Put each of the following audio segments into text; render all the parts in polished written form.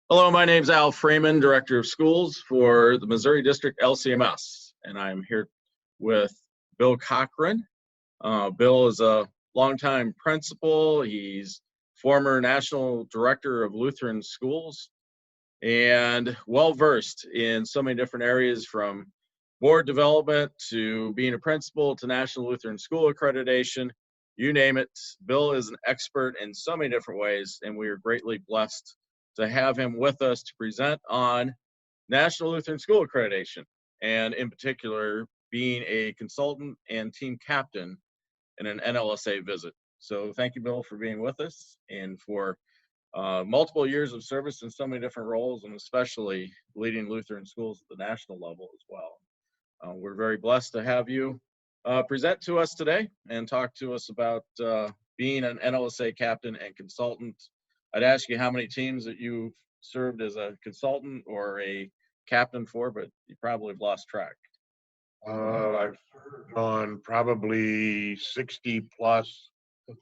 Hello, my name is Al Freeman, Director of Schools for the Missouri District LCMS, and I'm here with Bill Cochran. Bill is a longtime principal. He's former National Director of Lutheran Schools and well-versed in so many different areas, from board development to being a principal to National Lutheran School Accreditation. You name it, Bill is an expert in so many different ways, and we are greatly blessed to have him with us to present on National Lutheran School Accreditation, and in particular, being a consultant and team captain in an NLSA visit. So thank you, Bill, for being with us and for multiple years of service in so many different roles, and especially leading Lutheran schools at the national level as well. We're very blessed to have you present to us today and talk to us about being an NLSA captain and consultant. I'd ask you how many teams that you've served as a consultant or a captain for, but you probably have lost track. I've served on probably 60 plus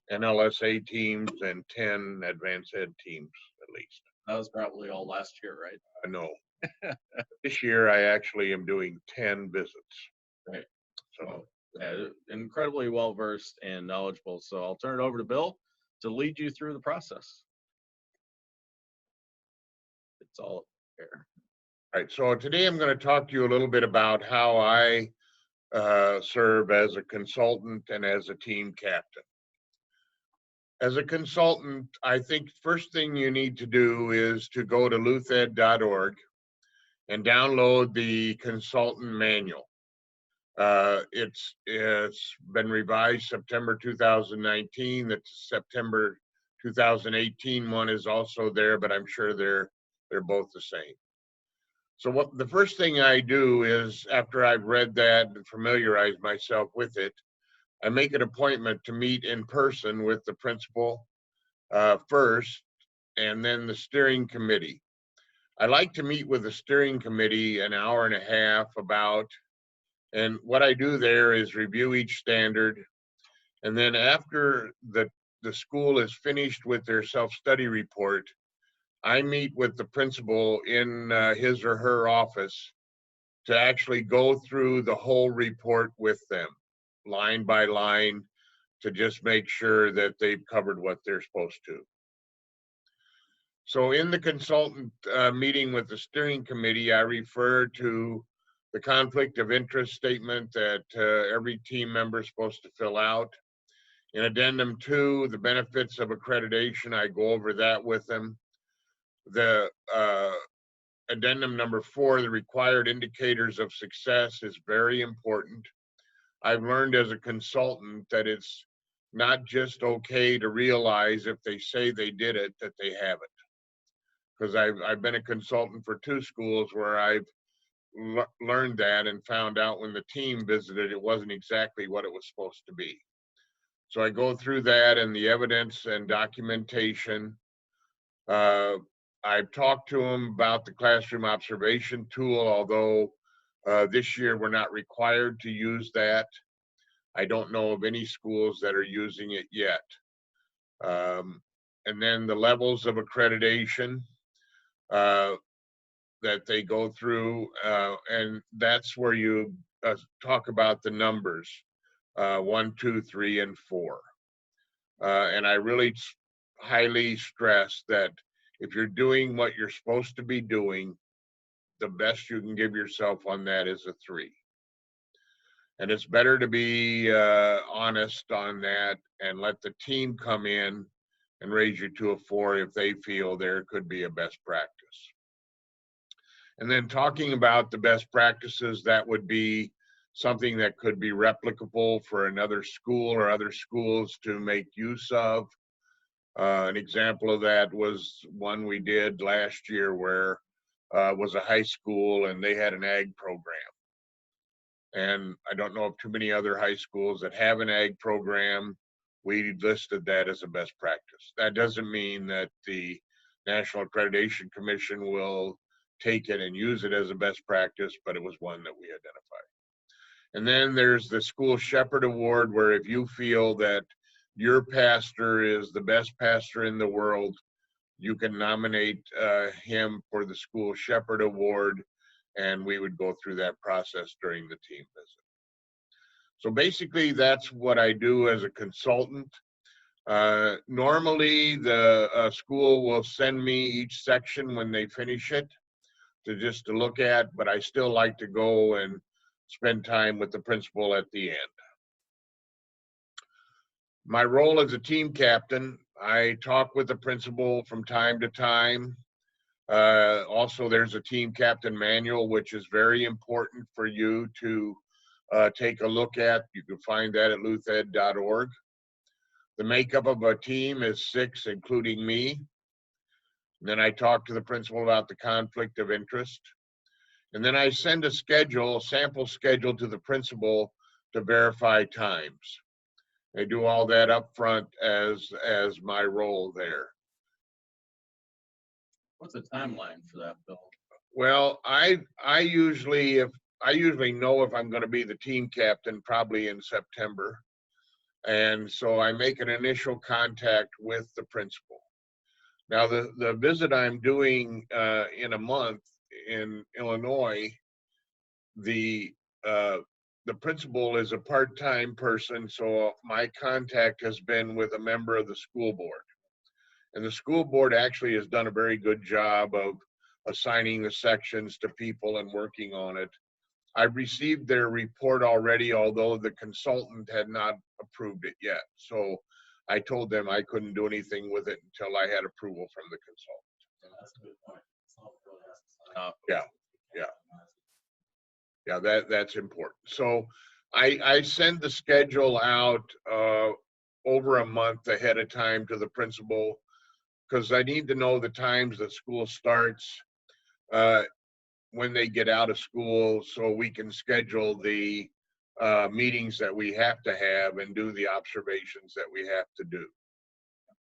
NLSA teams and 10 advanced ed teams at least. That was probably all last year, right? I know. This year I actually am doing 10 visits. Right. So yeah, incredibly well versed and knowledgeable. So I'll turn it over to Bill to lead you through the process. It's all here. All right, so today I'm going to talk to you a little bit about how I serve as a consultant and as a team captain. As a consultant, I think first thing you need to do is to go to luthed.org and download the consultant manual. It's been revised September 2019. The September 2018 one is also there, but I'm sure they're both the same. So what the first thing I do is, after I've read that and familiarized myself with it, I make an appointment to meet in person with the principal first, and then the steering committee. I like to meet with the steering committee an hour and a half about, and what I do there is review each standard. And then after the school is finished with their self-study report, I meet with the principal in his or her office to actually go through the whole report with them, line by line, to just make sure that they've covered what they're supposed to. So in the consultant meeting with the steering committee, I refer to the conflict of interest statement that every team member is supposed to fill out. In addendum 2, the benefits of accreditation, I go over that with them. The addendum number 4, the required indicators of success, is very important. I've learned as a consultant that it's not just okay to realize if they say they did it, that they have it. Because I've been a consultant for 2 schools where I've learned that and found out when the team visited, it wasn't exactly what it was supposed to be. So I go through that and the evidence and documentation. I've talked to them about the classroom observation tool, although this year we're not required to use that. I don't know of any schools that are using it yet. And then the levels of accreditation that they go through, and that's where you talk about the numbers, 1, 2, 3, and 4. And I really highly stress that if you're doing what you're supposed to be doing, the best you can give yourself on that is a 3. And it's better to be honest on that and let the team come in and raise you to a 4 if they feel there could be a best practice. And then talking about the best practices, that would be something that could be replicable for another school or other schools to make use of. An example of that was one we did last year where it was a high school and they had an ag program. And I don't know of too many other high schools that have an ag program. We listed that as a best practice. That doesn't mean that the National Accreditation Commission will take it and use it as a best practice, but it was one that we identified. And then there's the School Shepherd Award, where if you feel that your pastor is the best pastor in the world, you can nominate him for the School Shepherd Award, and we would go through that process during the team visit. So basically, that's what I do as a consultant. Normally, the school will send me each section when they finish it to look at, but I still like to go and spend time with the principal at the end. My role as a team captain, I talk with the principal from time to time. Also, there's a team captain manual, which is very important for you to take a look at. You can find that at luthed.org. The makeup of a team is 6, including me. And then I talk to the principal about the conflict of interest. And then I send a sample schedule to the principal to verify times. I do all that up front as my role there. What's the timeline for that, Bill? Well, I usually know if I'm going to be the team captain probably in September. And so I make an initial contact with the principal. Now, the visit I'm doing in a month in Illinois, the principal is a part-time person, so my contact has been with a member of the school board. And the school board actually has done a very good job of assigning the sections to people and working on it. I've received their report already, although the consultant had not approved it yet. So I told them I couldn't do anything with it until I had approval from the consultant. Yeah, that's a good point. Yeah, that's important. So I send the schedule out over a month ahead of time to the principal, because I need to know the times that school starts, when they get out of school, so we can schedule the meetings that we have to have and do the observations that we have to do.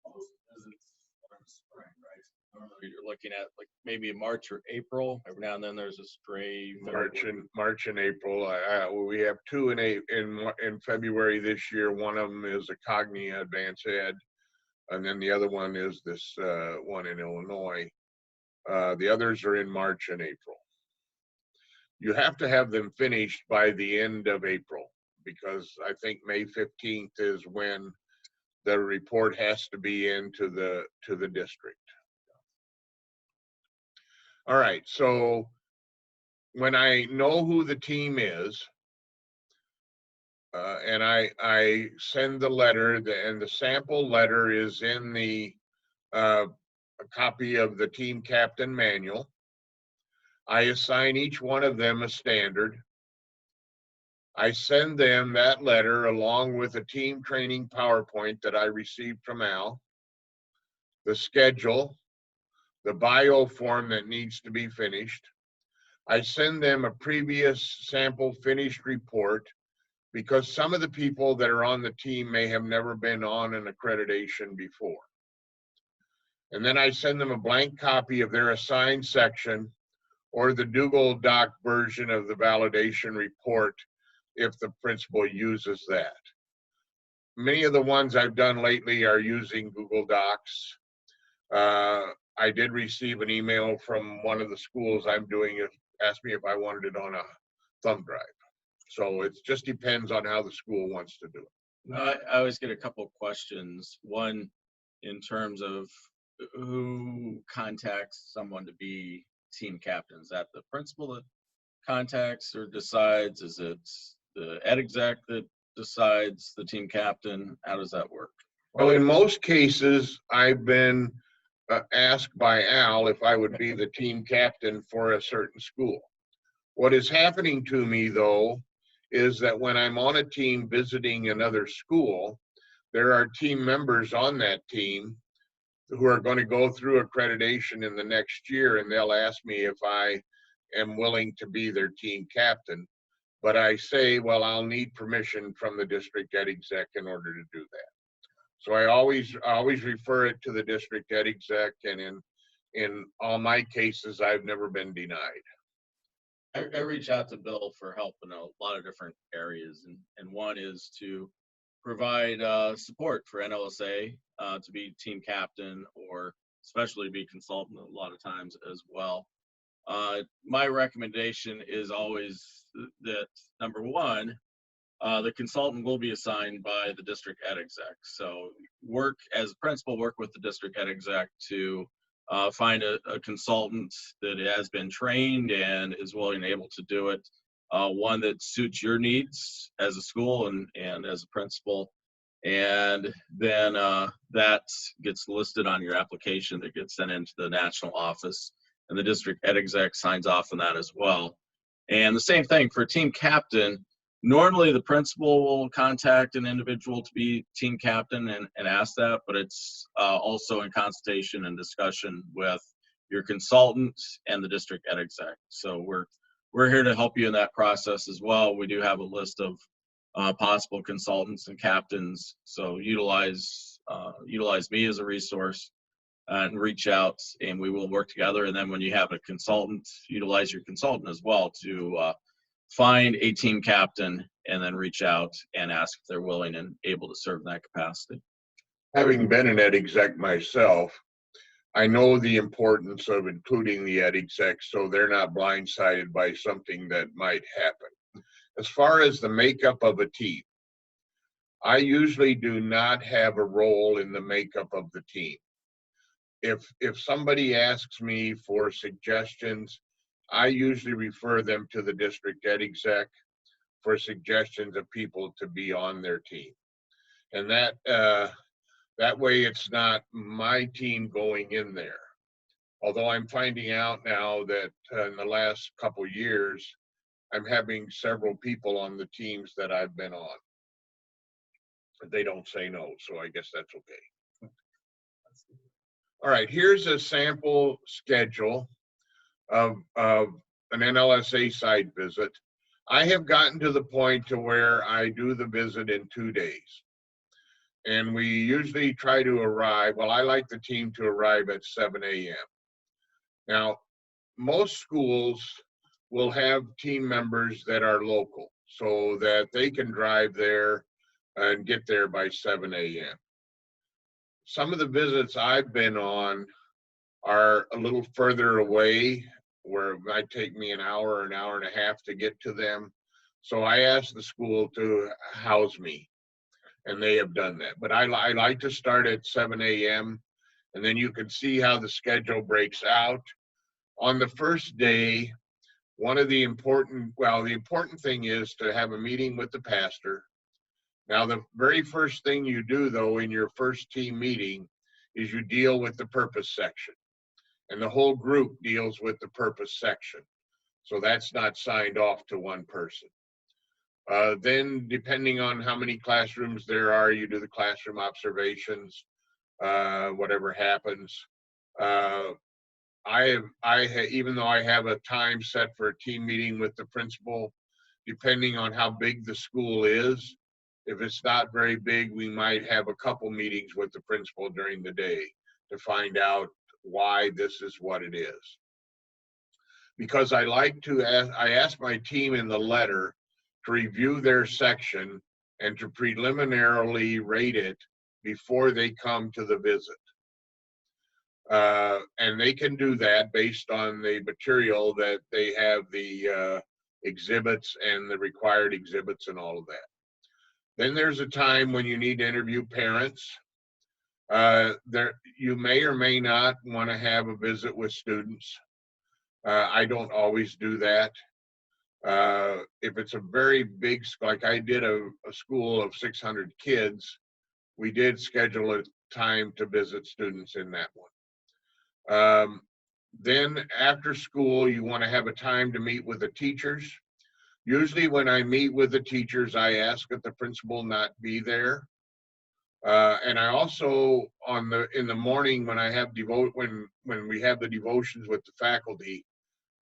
Most visits are in spring, right? Normally you're looking at like maybe March or April. Every now and then there's a stray March and April. We have 2 in February this year. One of them is a Cognia Advanced Ed, and then the other one is this one in Illinois. The others are in March and April. You have to have them finished by the end of April, because I think May 15th is when the report has to be into the district. All right, so when I know who the team is, and I send the letter, and the sample letter is in a copy of the team captain manual. I assign each one of them a standard. I send them that letter along with a team training PowerPoint that I received from Al, the schedule, the bio form that needs to be finished. I send them a previous sample finished report, because some of the people that are on the team may have never been on an accreditation before. And then I send them a blank copy of their assigned section, or the Google Doc version of the validation report if the principal uses that. Many of the ones I've done lately are using Google Docs. I did receive an email from one of the schools I'm doing it, asked me if I wanted it on a thumb drive. So it just depends on how the school wants to do it. I always get a couple of questions. One, in terms of who contacts someone to be team captain. Is that the principal that contacts or decides? Is it the ed exec that decides the team captain? How does that work? Well, in most cases, I've been asked by Al if I would be the team captain for a certain school. What is happening to me, though, is that when I'm on a team visiting another school, there are team members on that team who are going to go through accreditation in the next year, and they'll ask me if I am willing to be their team captain. But I say, well, I'll need permission from the district ed exec in order to do that. So I always refer it to the district ed exec, and in all my cases, I've never been denied. I reach out to Bill for help in a lot of different areas, and one is to provide support for NLSA to be team captain, or especially be consultant a lot of times as well. My recommendation is always that, number one, the consultant will be assigned by the district ed exec. So work as a principal, work with the district ed exec to find a consultant that has been trained and is willing and able to do it. One that suits your needs as a school and as a principal. And then that gets listed on your application that gets sent into the national office, and the district ed exec signs off on that as well. And the same thing for team captain. Normally the principal will contact an individual to be team captain and ask that, but it's also in consultation and discussion with your consultant and the district ed exec. So we're here to help you in that process as well. We do have a list of possible consultants and captains. So utilize me as a resource and reach out, and we will work together. And then when you have a consultant, utilize your consultant as well to find a team captain, and then reach out and ask if they're willing and able to serve in that capacity. Having been an ed exec myself, I know the importance of including the ed exec so they're not blindsided by something that might happen. As far as the makeup of a team, I usually do not have a role in the makeup of the team. If somebody asks me for suggestions, I usually refer them to the district ed exec for suggestions of people to be on their team. And that way it's not my team going in there. Although I'm finding out now that in the last couple years, I'm having several people on the teams that I've been on. They don't say no, so I guess that's okay. All right, here's a sample schedule of an NLSA site visit. I have gotten to the point to where I do the visit in 2 days. And we usually try to arrive, well, I like the team to arrive at 7 a.m. Now, most schools will have team members that are local so that they can drive there and get there by 7 a.m. Some of the visits I've been on are a little further away, where it might take me an hour and a half to get to them. So I asked the school to house me, and they have done that. But I like to start at 7 a.m., and then you can see how the schedule breaks out. On the first day, the important thing is to have a meeting with the pastor. Now, the very first thing you do, though, in your first team meeting is you deal with the purpose section. And the whole group deals with the purpose section. So that's not signed off to one person. Then, depending on how many classrooms there are, you do the classroom observations, whatever happens. Even though I have a time set for a team meeting with the principal, depending on how big the school is, if it's not very big, we might have a couple meetings with the principal during the day to find out why this is what it is. Because I ask my team in the letter to review their section and to preliminarily rate it before they come to the visit. And they can do that based on the material that they have, the exhibits and the required exhibits and all of that. Then there's a time when you need to interview parents. You may or may not want to have a visit with students. I don't always do that. If it's a very big, like I did a school of 600 kids, we did schedule a time to visit students in that one. Then after school, you want to have a time to meet with the teachers. Usually when I meet with the teachers, I ask that the principal not be there. And I also, in the morning when I have when we have the devotions with the faculty,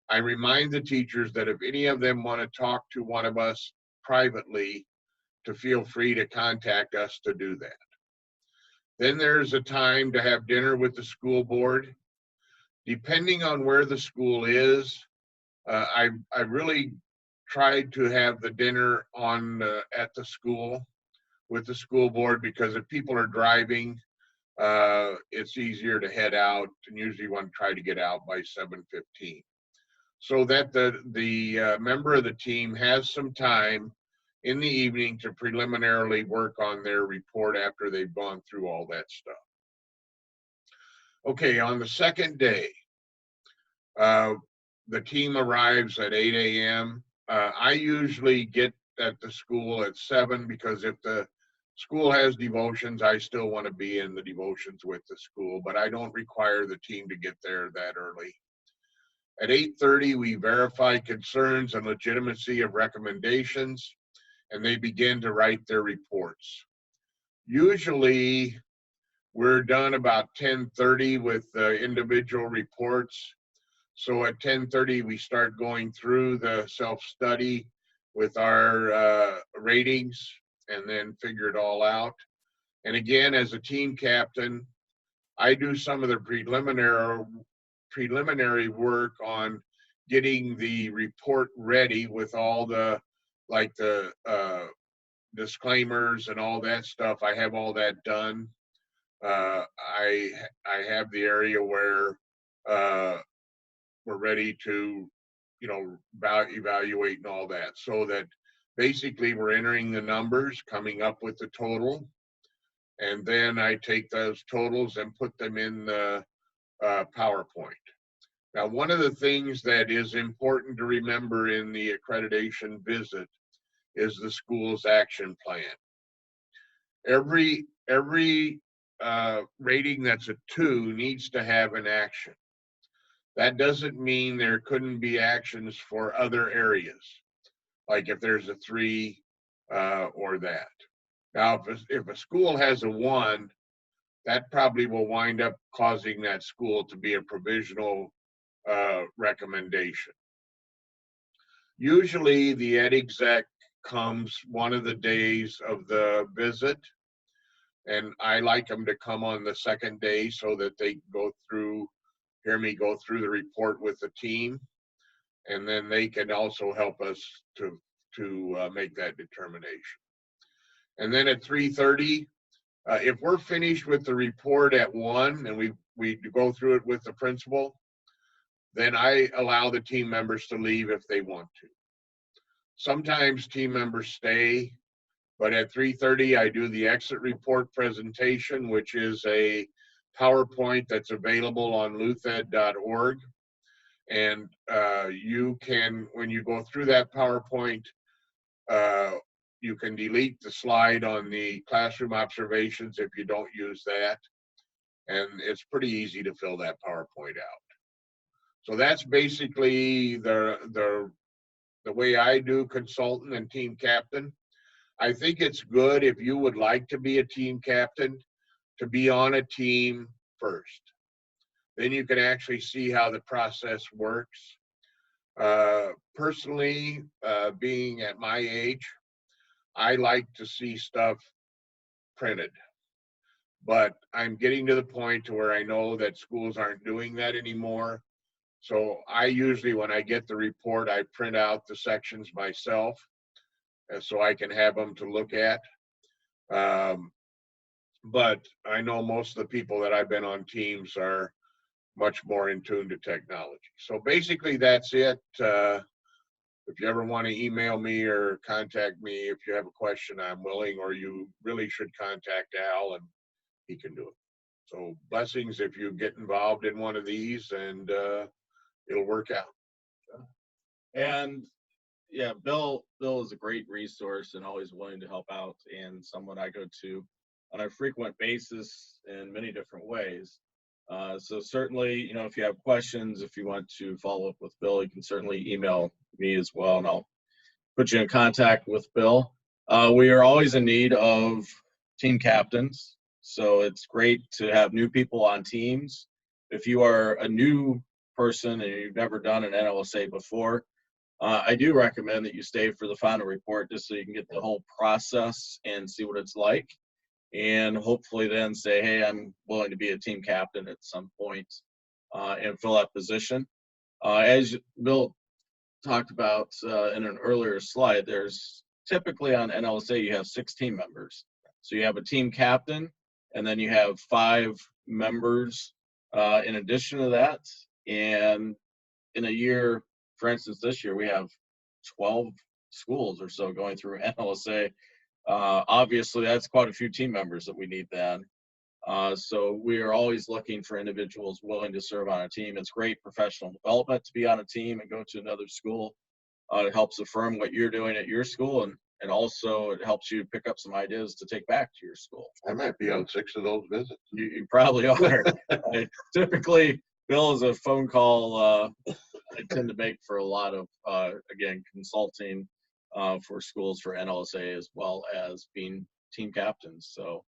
I remind the teachers that if any of them want to talk to one of us privately, to feel free to contact us to do that. Then there's a time to have dinner with the school board. Depending on where the school is, I really tried to have the dinner at the school with the school board, because if people are driving, it's easier to head out, and usually want to try to get out by 7:15, so that the member of the team has some time in the evening to preliminarily work on their report after they've gone through all that stuff. Okay, on the second day, the team arrives at 8 a.m. I usually get at the school at 7, because if the school has devotions, I still want to be in the devotions with the school, but I don't require the team to get there that early. At 8:30, we verify concerns and legitimacy of recommendations, and they begin to write their reports. Usually, we're done about 10:30 with the individual reports. So at 10:30, we start going through the self-study with our ratings, and then figure it all out. And again, as a team captain, I do some of the preliminary work on getting the report ready with all the, like the disclaimers and all that stuff. I have all that done. I have the area where we're ready to, evaluate and all that, so that basically we're entering the numbers, coming up with the total, and then I take those totals and put them in the PowerPoint. Now, one of the things that is important to remember in the accreditation visit is the school's action plan. Every rating that's a 2 needs to have an action. That doesn't mean there couldn't be actions for other areas, like if there's a 3 or that. Now, if a school has a 1, that probably will wind up causing that school to be a provisional recommendation. Usually, the ed exec comes one of the days of the visit, and I like them to come on the second day so that they hear me go through the report with the team, and then they can also help us to make that determination. And then at 3:30, if we're finished with the report at 1 and we go through it with the principal, then I allow the team members to leave if they want to. Sometimes team members stay, but at 3:30, I do the exit report presentation, which is a PowerPoint that's available on luthed.org. And you can, when you go through that PowerPoint, you can delete the slide on the classroom observations if you don't use that. And it's pretty easy to fill that PowerPoint out. So that's basically the way I do consultant and team captain. I think it's good, if you would like to be a team captain, to be on a team first. Then you can actually see how the process works. Personally, being at my age, I like to see stuff printed. But I'm getting to the point to where I know that schools aren't doing that anymore. So I usually, when I get the report, I print out the sections myself, so I can have them to look at. But I know most of the people that I've been on teams are much more in tune to technology. So basically that's it. If you ever want to email me or contact me, if you have a question, I'm willing, or you really should contact Al and he can do it. So blessings if you get involved in one of these, and it'll work out. And yeah, Bill is a great resource and always willing to help out, and someone I go to on a frequent basis in many different ways. So certainly, if you have questions, if you want to follow up with Bill, you can certainly email me as well, and I'll put you in contact with Bill. We are always in need of team captains, so it's great to have new people on teams. If you are a new person and you've never done an NLSA before, I do recommend that you stay for the final report, just so you can get the whole process and see what it's like, and hopefully then say, hey, I'm willing to be a team captain at some point, and fill that position. As Bill talked about in an earlier slide, there's typically on NLSA you have 6 team members. So you have a team captain, and then you have 5 members in addition to that. And in a year, for instance, this year we have 12 schools or so going through NLSA. Obviously, that's quite a few team members that we need then. So we are always looking for individuals willing to serve on a team. It's great professional development to be on a team and go to another school. It helps affirm what you're doing at your school, and also it helps you pick up some ideas to take back to your school. I might be on 6 of those visits. You probably are. Typically, Bill is a phone call I tend to make for a lot of, again, consulting for schools for NLSA, as well as being team captains. So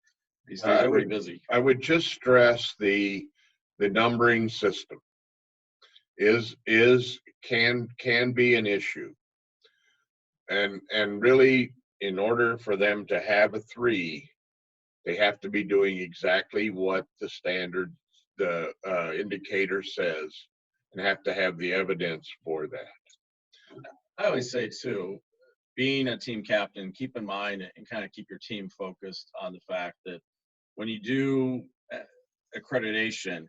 these days are pretty busy. I would just stress the numbering system can be an issue. And really, in order for them to have a 3, they have to be doing exactly what the standard, the indicator says, and have to have the evidence for that. I always say too, being a team captain, keep in mind and kind of keep your team focused on the fact that when you do accreditation,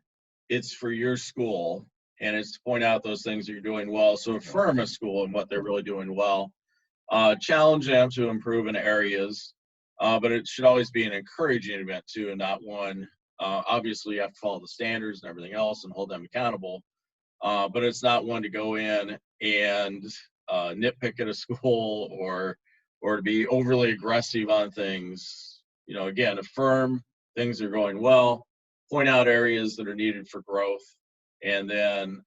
it's for your school and it's to point out those things that you're doing well. So affirm a school and what they're really doing well. Challenge them to improve in areas, but it should always be an encouraging event too, and not one. Obviously, you have to follow the standards and everything else and hold them accountable, but it's not one to go in and nitpick at a school or to be overly aggressive on things. You know, again, affirm things are going well, point out areas that are needed for growth, and then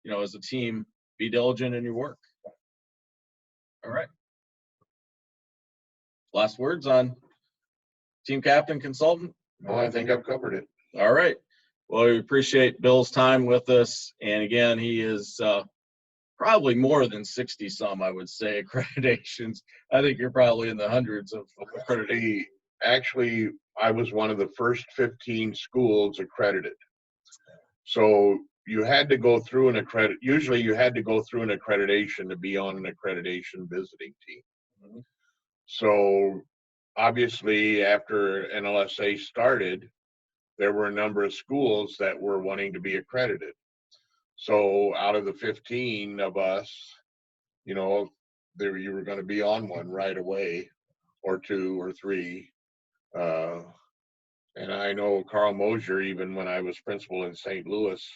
you know, as a team, be diligent in your work. All right. Last words on team captain consultant? No, I think I've covered it. All right. Well, we appreciate Bill's time with us. And again, he is probably more than 60 some, I would say, accreditations. I think you're probably in the hundreds of accreditations. Actually, I was one of the first 15 schools accredited. So you had to go through usually you had to go through an accreditation to be on an accreditation visiting team. Mm-hmm. So obviously, after NLSA started, there were a number of schools that were wanting to be accredited. So out of the 15 of us, you know, you were going to be on one right away, or 2 or 3. And I know Carl Mosier, even when I was principal in St. Louis,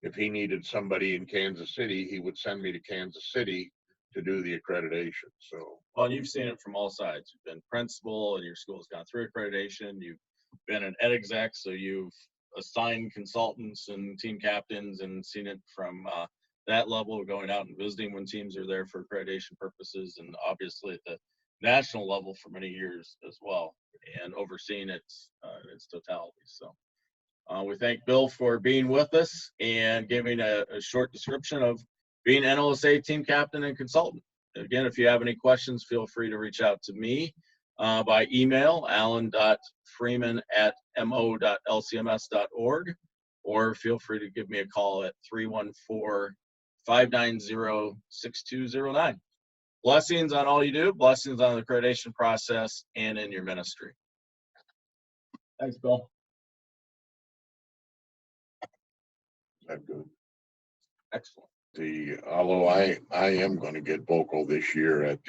if he needed somebody in Kansas City, he would send me to Kansas City to do the accreditation. So, well, you've seen it from all sides. You've been principal and your school's gone through accreditation. You've been an ed exec, so you've assigned consultants and team captains and seen it from that level, going out and visiting when teams are there for accreditation purposes, and obviously at the national level for many years as well, and overseeing its totality. So we thank Bill for being with us and giving a short description of being NLSA team captain and consultant. Again, if you have any questions, feel free to reach out to me by email, alan.freeman@mo.lcms.org, or feel free to give me a call at 314-590-6209. Blessings on all you do, blessings on the accreditation process and in your ministry. Thanks, Bill. that's good. Excellent. Although I am going to get vocal this year at